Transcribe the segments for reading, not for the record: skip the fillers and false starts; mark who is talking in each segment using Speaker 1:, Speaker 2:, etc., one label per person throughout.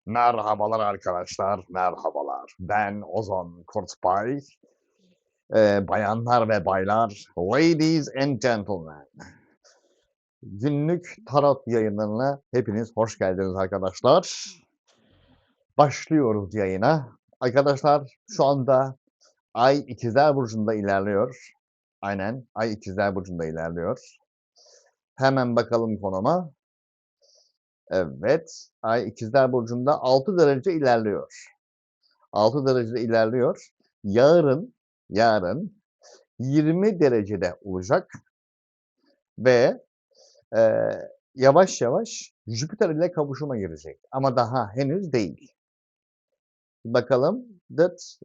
Speaker 1: Merhabalar arkadaşlar, merhabalar. Ben Ozan Kurtbay. Bayanlar ve baylar, ladies and gentlemen. Günlük tarot yayınlarına hepiniz hoş geldiniz arkadaşlar. Başlıyoruz yayına. Arkadaşlar şu anda Ay İkizler Burcu'nda ilerliyor. Aynen, Ay İkizler Burcu'nda ilerliyor. Hemen bakalım konuma. Evet, Ay İkizler Burcu'nda 6 derece ilerliyor. 6 derecede ilerliyor. Yarın 20 derecede olacak ve yavaş yavaş Jüpiter ile kavuşuma girecek. Ama daha henüz değil. Bakalım,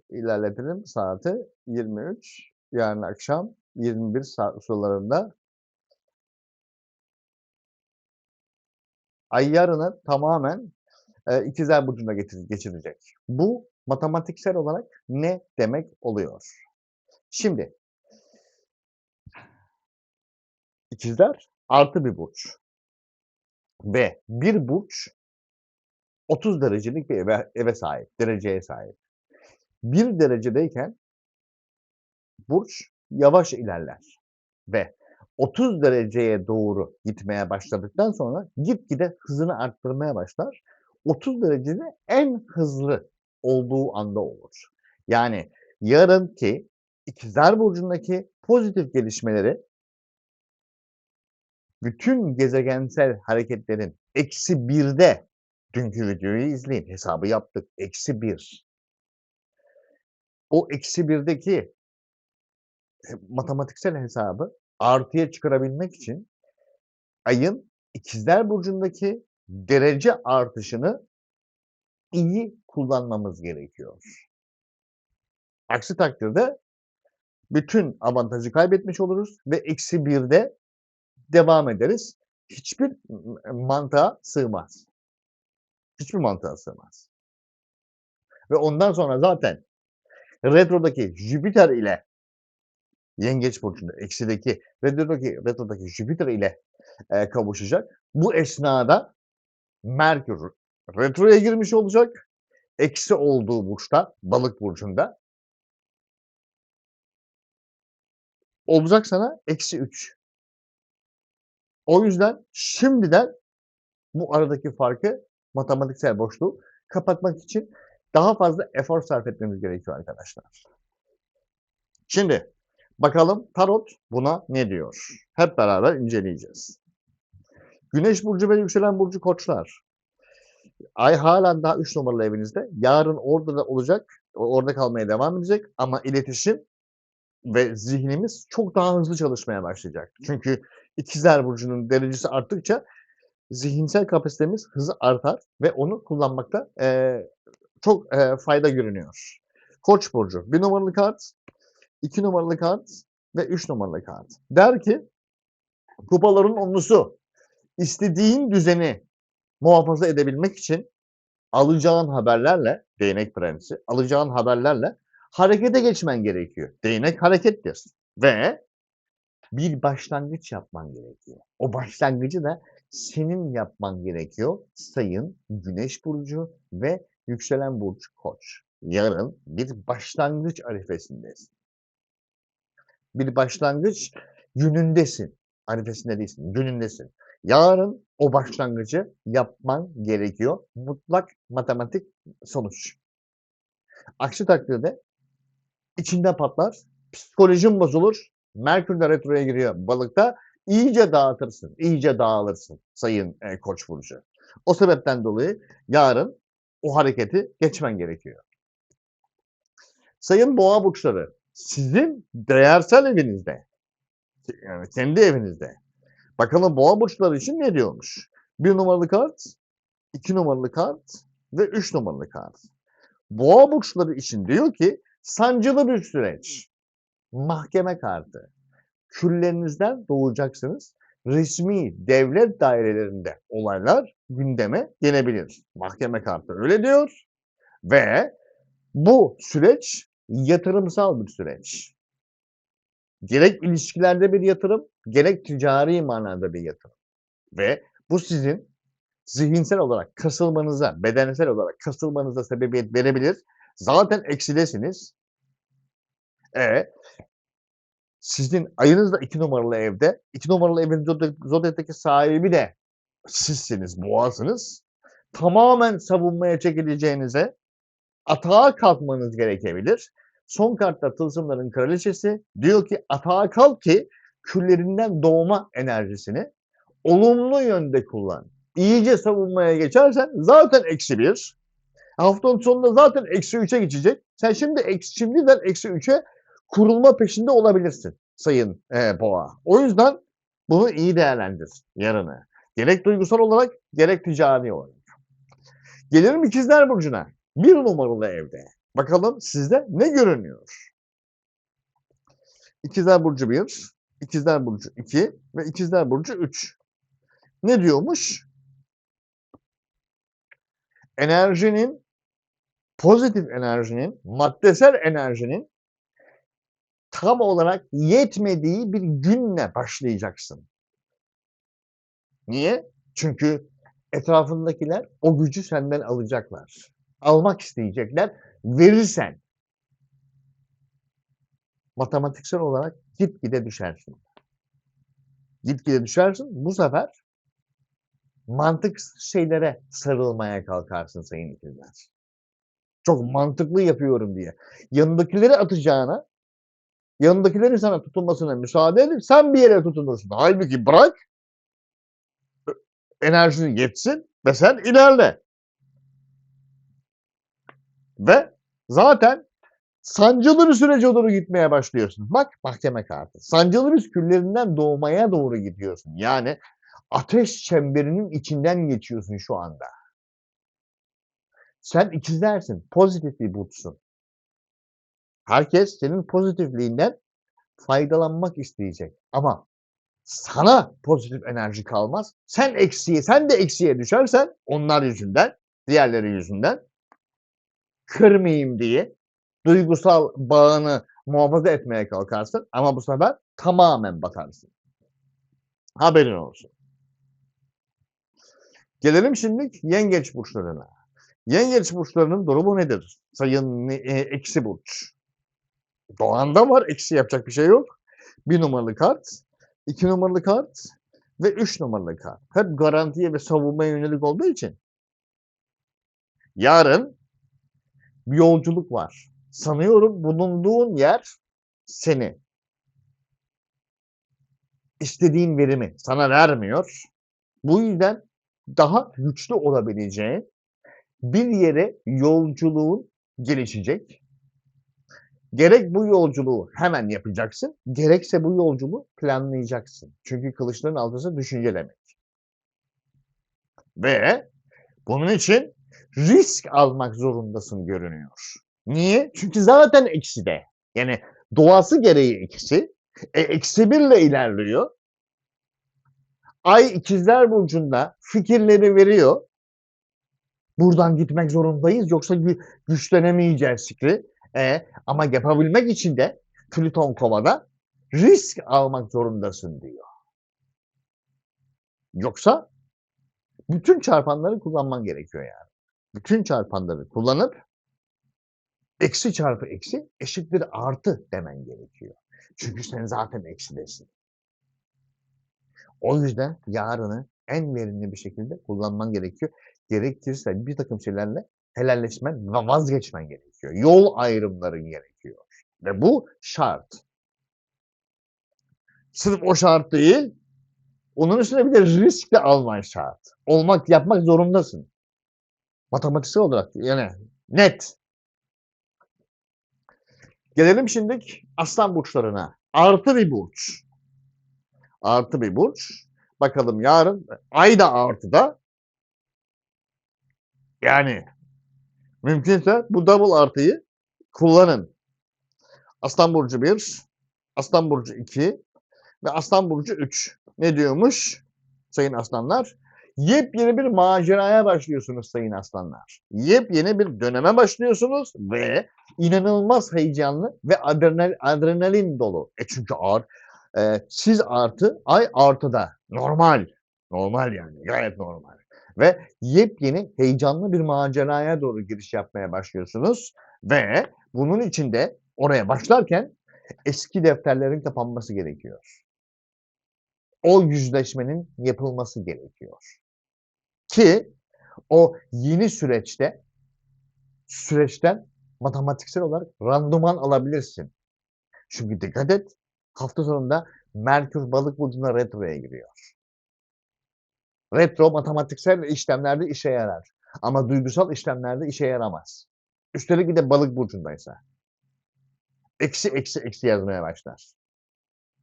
Speaker 1: ilerletelim saati 23. Yarın akşam 21 saat sularında. Ay yarını tamamen İkizler Burcu'na geçirecek. Bu matematiksel olarak ne demek oluyor? Şimdi İkizler artı bir burç ve bir burç 30 derecelik bir eve sahip, dereceye sahip. 1 derecedeyken burç yavaş ilerler ve 30 dereceye doğru gitmeye başladıktan sonra gitgide hızını arttırmaya başlar. 30 derecede en hızlı olduğu anda olur. Yani yarınki İkizler Burcu'ndaki pozitif gelişmeleri bütün gezegensel hareketlerin -1'de, dünkü videoyu izleyin, hesabı yaptık, -1. O -1'deki matematiksel hesabı artıya çıkarabilmek için Ay'ın İkizler Burcu'ndaki derece artışını iyi kullanmamız gerekiyor. Aksi takdirde bütün avantajı kaybetmiş oluruz ve -1'de devam ederiz. Hiçbir mantığa sığmaz. Hiçbir mantığa sığmaz. Ve ondan sonra zaten retrodaki Jüpiter ile Yengeç burcunda eksideki retrodaki Jüpiter ile kavuşacak. Bu esnada Merkür retroya girmiş olacak. Eksi olduğu burçta, Balık burcunda. Olacak sana -3. O yüzden şimdiden bu aradaki farkı, matematiksel boşluğu kapatmak için daha fazla efor sarf etmemiz gerekiyor arkadaşlar. Şimdi bakalım tarot buna ne diyor? Hep beraber inceleyeceğiz. Güneş burcu ve yükselen burcu Koçlar. Ay hâlen daha 3 numaralı evinizde. Yarın orada da olacak. Orada kalmaya devam edecek ama iletişim ve zihnimiz çok daha hızlı çalışmaya başlayacak. Çünkü İkizler Burcu'nun derecesi arttıkça zihinsel kapasitemiz hızı artar ve onu kullanmakta çok fayda görünüyor. Koç burcu 1 numaralı kart, 2 numaralı kart ve 3 numaralı kart. Der ki kupaların onlusu, istediğin düzeni muhafaza edebilmek için alacağın haberlerle, değnek prensi, alacağın haberlerle harekete geçmen gerekiyor. Değnek harekettir ve bir başlangıç yapman gerekiyor. O başlangıcı da senin yapman gerekiyor sayın Güneş burcu ve yükselen burç Koç. Yarın bir başlangıç arifesindesin. Bir başlangıç günündesin. Arifesinde değilsin, günündesin. Yarın o başlangıcı yapman gerekiyor. Mutlak matematik sonuç. Aksi takdirde içinde patlar, psikolojin bozulur. Merkür de retroya giriyor Balık'ta. İyice dağıtırsın, iyice dağılırsın sayın Koç burcu. O sebepten dolayı yarın o hareketi geçmen gerekiyor. Sayın Boğa burçları, sizin değersel evinizde, yani kendi evinizde. Bakalım Boğa burçları için ne diyormuş? 1 numaralı kart, 2 numaralı kart ve 3 numaralı kart. Boğa burçları için diyor ki sancılı bir süreç. Mahkeme kartı. Küllerinizden doğacaksınız. Resmi devlet dairelerinde olaylar gündeme gelebilir. Mahkeme kartı öyle diyor ve bu süreç yatırımsal bir süreç. Gerek ilişkilerde bir yatırım, gerek ticari manada bir yatırım. Ve bu sizin zihinsel olarak kasılmanıza, bedensel olarak kasılmanıza sebebiyet verebilir. Zaten eksidesiniz. E, sizin ayınız da 2 numaralı evde. 2 numaralı evin zodyaktaki sahibi de sizsiniz, boğasınız. Tamamen savunmaya çekileceğinize atağa kalkmanız gerekebilir. Son kartta Tılsımların Kraliçesi diyor ki atağa kalk ki küllerinden doğma enerjisini olumlu yönde kullan. İyice savunmaya geçersen zaten -1. Haftanın sonunda zaten -3'e geçecek. Sen şimdiden -3'e kurulma peşinde olabilirsin sayın Boğa. O yüzden bunu iyi değerlendir yarını. Gerek duygusal olarak gerek ticari olarak. Gelelim İkizler Burcu'na. 1 numaralı evde. Bakalım sizde ne görünüyor? İkizler Burcu 1, İkizler Burcu 2 ve İkizler Burcu 3. Ne diyormuş? Enerjinin, pozitif enerjinin, maddesel enerjinin tam olarak yetmediği bir günle başlayacaksın. Niye? Çünkü etrafındakiler o gücü senden alacaklar. Almak isteyecekler. Verirsen matematiksel olarak gitgide düşersin. Gitgide düşersin. Bu sefer mantıksız şeylere sarılmaya kalkarsın sayın ikizler. Çok mantıklı yapıyorum diye. Yanındakileri atacağına, yanındakilerin sana tutunmasına müsaade edip sen bir yere tutunursun. Halbuki bırak, enerjin yetsin ve sen ilerle. Ve zaten sancılı bir sürece doğru gitmeye başlıyorsun. Bak mahkeme kartı. Sancılı bir küllerinden doğmaya doğru gidiyorsun. Yani ateş çemberinin içinden geçiyorsun şu anda. Sen ikizlersin. Pozitif bir burçsun. Herkes senin pozitifliğinden faydalanmak isteyecek. Ama sana pozitif enerji kalmaz. Sen de eksiye düşersen onlar yüzünden, diğerleri yüzünden kırmayayım diye duygusal bağını muhafaza etmeye kalkarsın ama bu sefer tamamen batarsın. Haberin olsun. Gelelim şimdi yengeç burçlarına. Yengeç burçlarının durumu nedir? Sayın eksi burç. Doğanda var, eksi yapacak bir şey yok. 1 numaralı kart, 2 numaralı kart ve 3 numaralı kart. Hep garantiye ve savunmaya yönelik olduğu için yarın bir yolculuk var. Sanıyorum bulunduğun yer seni istediğin verimi sana vermiyor. Bu yüzden daha güçlü olabileceğin bir yere yolculuğun gelişecek. Gerek bu yolculuğu hemen yapacaksın, gerekse bu yolculuğu planlayacaksın. Çünkü kılıçların altısı düşünce demek. Ve bunun için risk almak zorundasın görünüyor. Niye? Çünkü zaten ekside. Yani doğası gereği eksi. -1 ile ilerliyor. Ay ikizler burcunda fikirleri veriyor. Buradan gitmek zorundayız yoksa güçlenemeyeceğiz fikri. Ama yapabilmek için de Plüton Kova'da risk almak zorundasın diyor. Yoksa bütün çarpanları kullanman gerekiyor yani. Bütün çarpanları kullanıp eksi çarpı eksi eşittir artı demen gerekiyor. Çünkü sen zaten eksidesin. O yüzden yarını en verimli bir şekilde kullanman gerekiyor. Gerekirse bir takım şeylerle helalleşmen ve vazgeçmen gerekiyor. Yol ayrımların gerekiyor. Ve bu şart. Sırf o şart değil, onun üstüne bir de risk de alman şart. Yapmak zorundasın. Matematiksel olarak yani net. Gelelim şimdi aslan burçlarına. Artı bir burç. Artı bir burç. Bakalım yarın ay da artıda. Yani mümkünse bu double artıyı kullanın. Aslan burcu 1, Aslan burcu 2 ve Aslan burcu 3. Ne diyormuş sayın aslanlar? Yepyeni bir maceraya başlıyorsunuz sayın aslanlar. Yepyeni bir döneme başlıyorsunuz ve inanılmaz heyecanlı ve adrenalin dolu. Çünkü siz artı, ay artıda. Normal. Normal yani. Gayet normal. ve yepyeni heyecanlı bir maceraya doğru giriş yapmaya başlıyorsunuz ve bunun için de oraya başlarken eski defterlerin kapanması gerekiyor. O yüzleşmenin yapılması gerekiyor ki o yeni süreçten matematiksel olarak randıman alabilirsin. Çünkü dikkat et, hafta sonunda Merkür Balık burcuna retroya giriyor. Retro matematiksel işlemlerde işe yarar ama duygusal işlemlerde işe yaramaz. Üstelik bir de Balık burcundaysa. Eksi eksi eksi yazmaya başlar.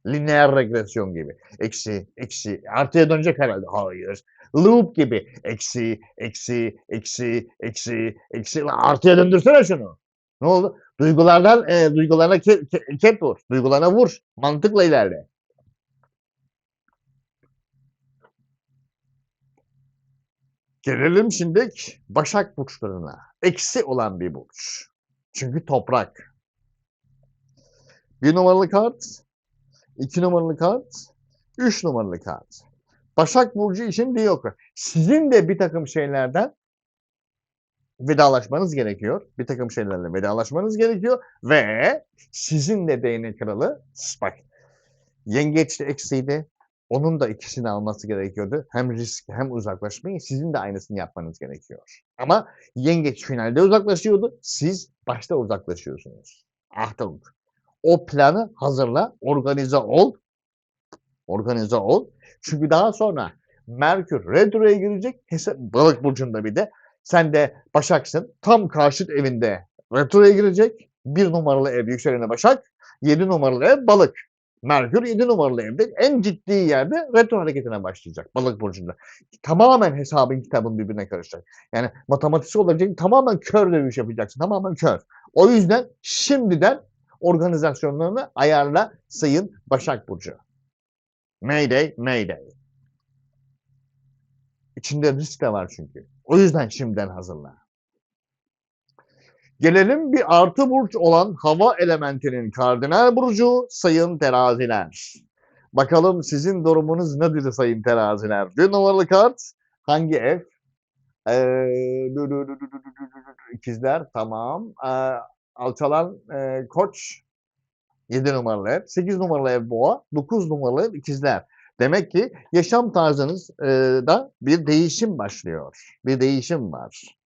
Speaker 1: Lineer regresyon gibi. Eksi, eksi. Artıya dönecek herhalde. Hayır. Loop gibi. Eksi, eksi, eksi, eksi, eksi. Artıya döndürsene şunu. Ne oldu? Duygularına ket vur. Duygularına vur. Mantıkla ilerle. Gelelim şimdi Başak burçlarına. Eksi olan bir burç. Çünkü toprak. 1 numaralı kart, 2 numaralı kart, 3 numaralı kart. Başak burcu için diyor ki sizin de bir takım şeylerden vedalaşmanız gerekiyor. Bir takım şeylerle vedalaşmanız gerekiyor ve sizin de değnek kralı bak yengeçli eksiydi. Onun da ikisini alması gerekiyordu. Hem risk hem uzaklaşmayı sizin de aynısını yapmanız gerekiyor. Ama yengeç finalde uzaklaşıyordu. Siz başta uzaklaşıyorsunuz. Achtung. O planı hazırla, organize ol. Organize ol. Çünkü daha sonra Merkür retroya girecek. Balık burcunda bir de. Sen de Başak'sın. Tam karşıt evinde retroya girecek. 1 numaralı ev yükselene Başak. 7 numaralı ev Balık. Merkür 7 numaralı evde en ciddi yerde retro hareketine başlayacak Balık burcunda. Tamamen hesabın kitabın birbirine karışacak. Yani matematiksel olarak tamamen kör dövüş yapacaksın. Tamamen kör. O yüzden şimdiden organizasyonlarını ayarla sayın Başak Burcu. Mayday, mayday. İçinde risk de var çünkü. O yüzden şimdiden hazırla. Gelelim bir artı burç olan hava elementinin kardinal burcu sayın teraziler. Bakalım sizin durumunuz nedir sayın teraziler? Bir numaralı kart hangi ev? İkizler tamam. Alçalan koç 7 numaralı ev, 8 numaralı ev boğa, 9 numaralı ev ikizler. Demek ki yaşam tarzınızda bir değişim başlıyor. Bir değişim var.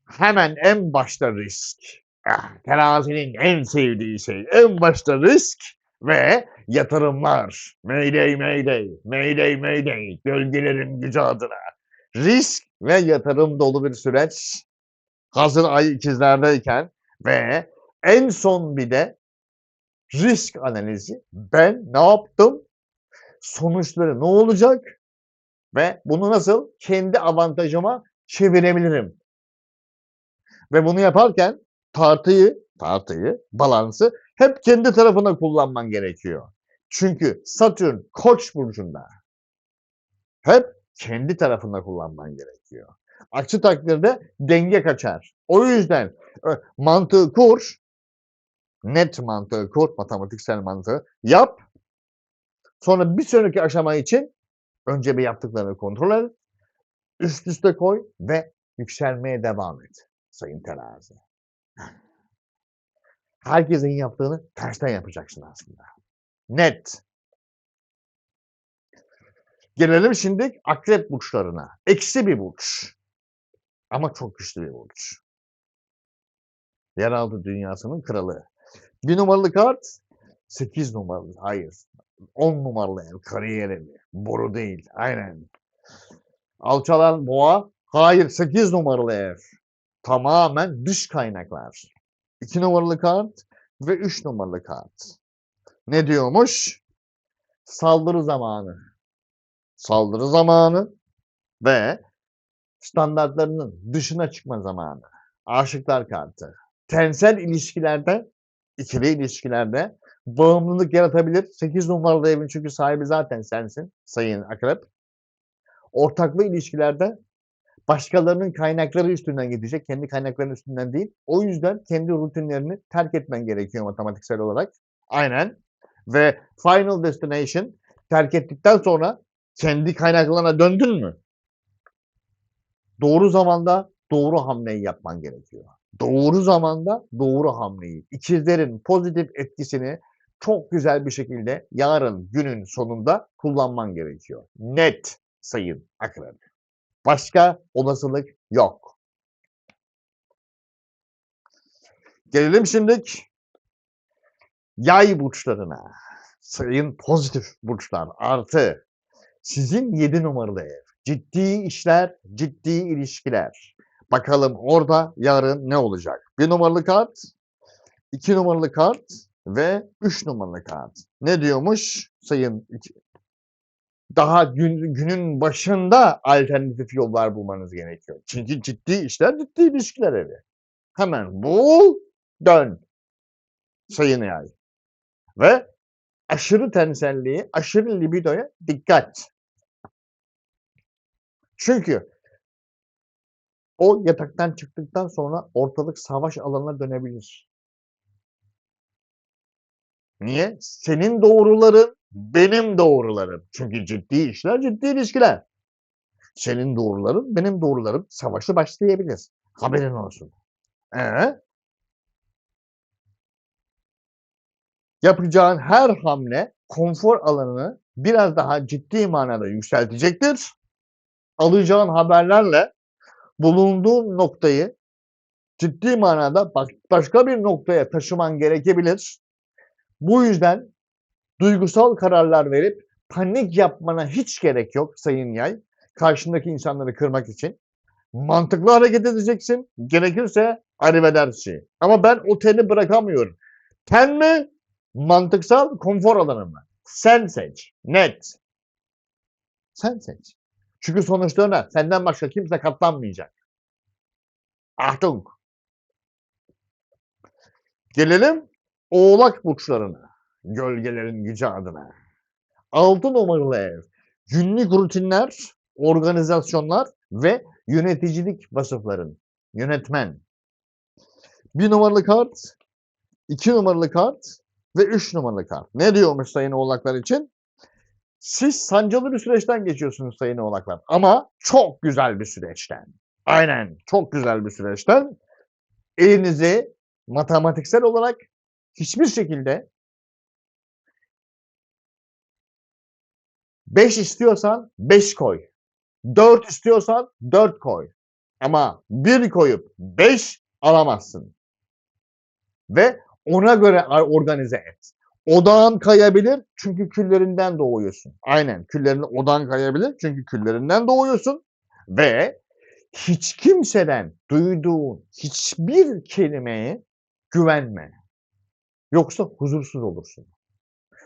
Speaker 1: Hemen en başta risk. Terazinin en sevdiği şey. En başta risk ve yatırımlar. Mayday, mayday, mayday, mayday. Gölgelerin gücü adına. Risk ve yatırım dolu bir süreç. Hazır ay ikizlerdeyken ve en son bir de risk analizi. Ben ne yaptım? Sonuçları ne olacak? Ve bunu nasıl kendi avantajıma çevirebilirim? Ve bunu yaparken tartıyı, balansı hep kendi tarafına kullanman gerekiyor. Çünkü Satürn Koç burcunda. Hep kendi tarafında kullanman gerekiyor. Aksi takdirde denge kaçar. O yüzden mantığı kur, net mantığı kur, matematiksel mantığı yap. Sonra bir sonraki aşama için önce bir yaptıklarını kontrol et, üst üste koy ve yükselmeye devam et sayın terazi. Herkesin yaptığını tersten yapacaksın aslında. Net. Gelelim şimdi akrep burçlarına. Eksi bir burç. Ama çok güçlü bir burç. Yeraltı dünyasının kralı. 1 numaralı kart 8 numaralı. Hayır. 10 numaralı ev. Kariyer evi. Boru değil. Aynen. Alçalan boğa. Hayır. 8 numaralı ev. Tamamen dış kaynaklar. 2 numaralı kart ve 3 numaralı kart. Ne diyormuş? Saldırı zamanı. Saldırı zamanı ve standartlarının dışına çıkma zamanı. Aşıklar kartı. Tensel ilişkilerde, ikili ilişkilerde bağımlılık yaratabilir. 8 numaralı evin çünkü sahibi zaten sensin sayın akrep. Ortaklı ilişkilerde başkalarının kaynakları üstünden gidecek. Kendi kaynaklarının üstünden değil. O yüzden kendi rutinlerini terk etmen gerekiyor matematiksel olarak. Aynen. Ve Final Destination terk ettikten sonra kendi kaynaklarına döndün mü? Doğru zamanda doğru hamleyi yapman gerekiyor. Doğru zamanda doğru hamleyi. İkizlerin pozitif etkisini çok güzel bir şekilde yarın günün sonunda kullanman gerekiyor. Net sayın Akrep. Başka olasılık yok. Gelelim şimdilik yay burçlarına. Sayın pozitif burçlar artı sizin 7 numaralı ev. Ciddi işler, ciddi ilişkiler. Bakalım orada yarın ne olacak? 1 numaralı kart, 2 numaralı kart ve 3 numaralı kart. Ne diyormuş sayın? Daha günün başında alternatif yollar bulmanız gerekiyor. Çünkü ciddi işler, ciddi ilişkiler evi. Hemen bul, dön sayın yay. Ve aşırı tenselliği, aşırı libidoya dikkat. Çünkü o yataktan çıktıktan sonra ortalık savaş alanına dönebilir. Niye? Senin doğruların benim doğrularım. Çünkü ciddi işler, ciddi ilişkiler. Senin doğruların benim doğrularım. Savaşı başlayabilir. Haberin olsun. Ee, yapacağın her hamle konfor alanını biraz daha ciddi manada yükseltecektir. Alacağın haberlerle bulunduğun noktayı ciddi manada başka bir noktaya taşıman gerekebilir. Bu yüzden duygusal kararlar verip panik yapmana hiç gerek yok sayın yay. Karşındaki insanları kırmak için. Mantıklı hareket edeceksin. Gerekirse arrivederci. Ama ben o teni bırakamıyorum. Ten mi? Mantıksal konfor alanı mı? Sen seç. Net. Sen seç. Çünkü sonuçta ne? Senden başka kimse katlanmayacak. Achtung. Gelelim Oğlak burçlarına. Gölgelerin gücü adına. 6 numaralı ev. Günlük rutinler, organizasyonlar ve yöneticilik vasıfların. Yönetmen. 1 numaralı kart, 2 numaralı kart ve 3 numaralı kart. Ne diyormuş sayın oğlaklar için? Siz sancılı bir süreçten geçiyorsunuz sayın oğlaklar. Ama çok güzel bir süreçten. Aynen çok güzel bir süreçten. Elinizi matematiksel olarak hiçbir şekilde 5 istiyorsan 5 koy. 4 istiyorsan 4 koy. Ama 1 koyup 5 alamazsın. Ve ona göre organize et. Odağın kayabilir çünkü küllerinden doğuyorsun. Aynen odağın kayabilir çünkü küllerinden doğuyorsun. Ve hiç kimseden duyduğun hiçbir kelimeye güvenme. Yoksa huzursuz olursun.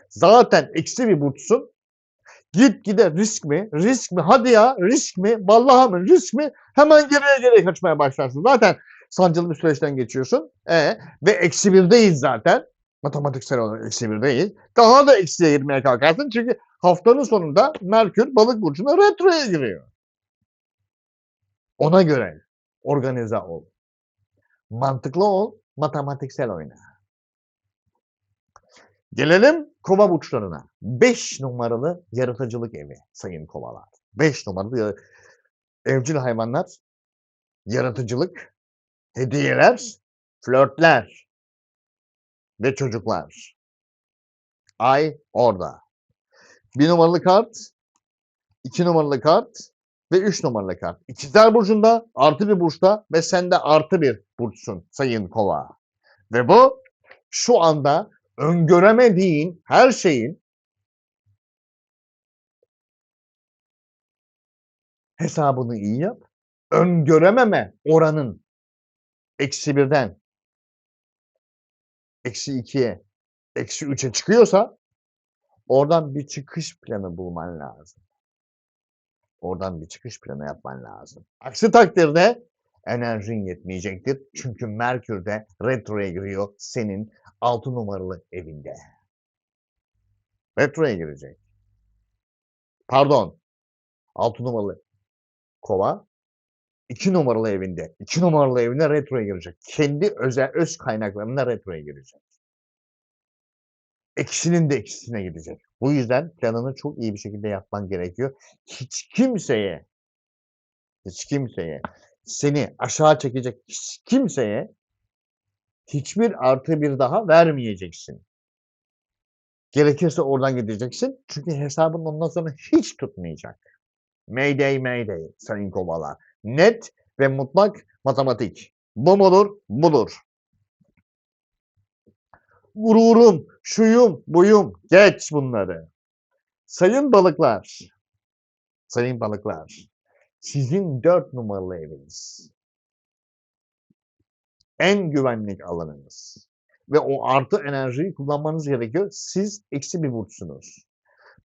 Speaker 1: Zaten eksi bir burçsun. Gitgide risk mi? Risk mi? Hadi ya risk mi? Vallahi mı? Risk mi? Hemen geriye kaçmaya başlarsın. Zaten sancılı bir süreçten geçiyorsun. Ve eksi birdeyiz zaten. Matematiksel olarak eksi birdeyiz. Daha da eksiye girmeye kalkarsın. Çünkü haftanın sonunda Merkür balık burcuna retroya giriyor. Ona göre organize ol. Mantıklı ol. Matematiksel oyna. Gelelim kova burçlarına. 5 numaralı yaratıcılık evi sayın kovalar. 5 numaralı evcil hayvanlar, yaratıcılık, hediyeler, flörtler ve çocuklar. Ay orada. 1 numaralı kart, 2 numaralı kart ve 3 numaralı kart. İkizler Burcu'nda artı bir burçta ve sen de artı bir burçsun sayın kova. Ve bu şu anda öngöremediğin her şeyin hesabını iyi yap. Öngörememe oranın eksi birden eksi 2'ye, eksi 3'e çıkıyorsa oradan bir çıkış planı bulman lazım. Oradan bir çıkış planı yapman lazım. Aksi takdirde enerjin yetmeyecektir. Çünkü Merkür de retroya giriyor senin 6 numaralı evinde. Retroya girecek. Pardon. 6 numaralı kova 2 numaralı evinde. 2 numaralı evine retroya girecek. Kendi öz kaynaklarına retroya girecek. Eksinin de eksisine gidecek. Bu yüzden planını çok iyi bir şekilde yapman gerekiyor. Hiç kimseye hiç kimseye, seni aşağı çekecek hiç kimseye hiçbir artı bir daha vermeyeceksin. Gerekirse oradan gideceksin. Çünkü hesabın ondan sonra hiç tutmayacak. Mayday, mayday sayın kovalar. Net ve mutlak matematik. Bu mudur? Budur. Gururum, şuyum, buyum. Geç bunları. Sayın balıklar, sayın balıklar. Sizin 4 numaralı eviniz. En güvenlik alanınız. Ve o artı enerjiyi kullanmanız gerekiyor. Siz eksi bir burçsunuz.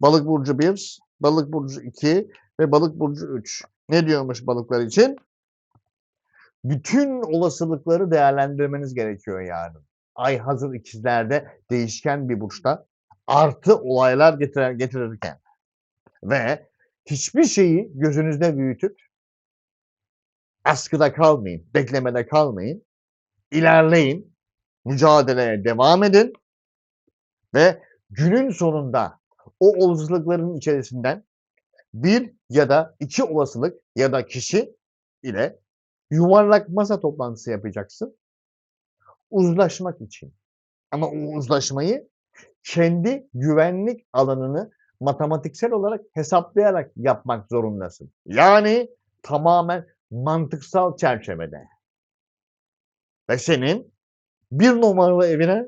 Speaker 1: Balık burcu 1, balık burcu 2 ve balık burcu 3. Ne diyormuş balıklar için? Bütün olasılıkları değerlendirmeniz gerekiyor yani. Ay hazır ikizlerde değişken bir burçta artı olaylar getirirken ve hiçbir şeyi gözünüzde büyütüp askıda kalmayın, beklemede kalmayın, ilerleyin, mücadeleye devam edin ve günün sonunda o olasılıkların içerisinden bir ya da iki olasılık ya da kişi ile yuvarlak masa toplantısı yapacaksın uzlaşmak için. Ama o uzlaşmayı kendi güvenlik alanını matematiksel olarak hesaplayarak yapmak zorundasın. Yani tamamen mantıksal çerçevede. Ve senin bir numaralı evine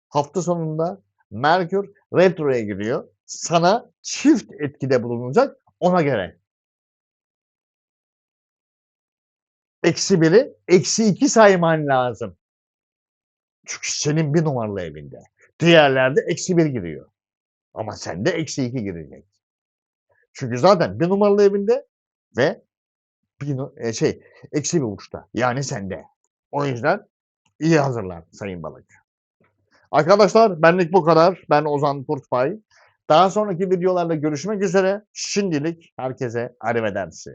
Speaker 1: hafta sonunda Merkür Retro'ya giriyor. Sana çift etkide bulunacak ona göre. Eksi biri, eksi iki sayman lazım. Çünkü senin bir numaralı evinde. Diğerlerde eksi bir giriyor. Ama sende eksi iki girecek. Çünkü zaten bir numaralı evinde ve eksi bir uçta. Yani sende. O yüzden iyi hazırlan sayın balık. Arkadaşlar benlik bu kadar. Ben Ozan Kurtbay. Daha sonraki videolarda görüşmek üzere. Şimdilik herkese arrivederci.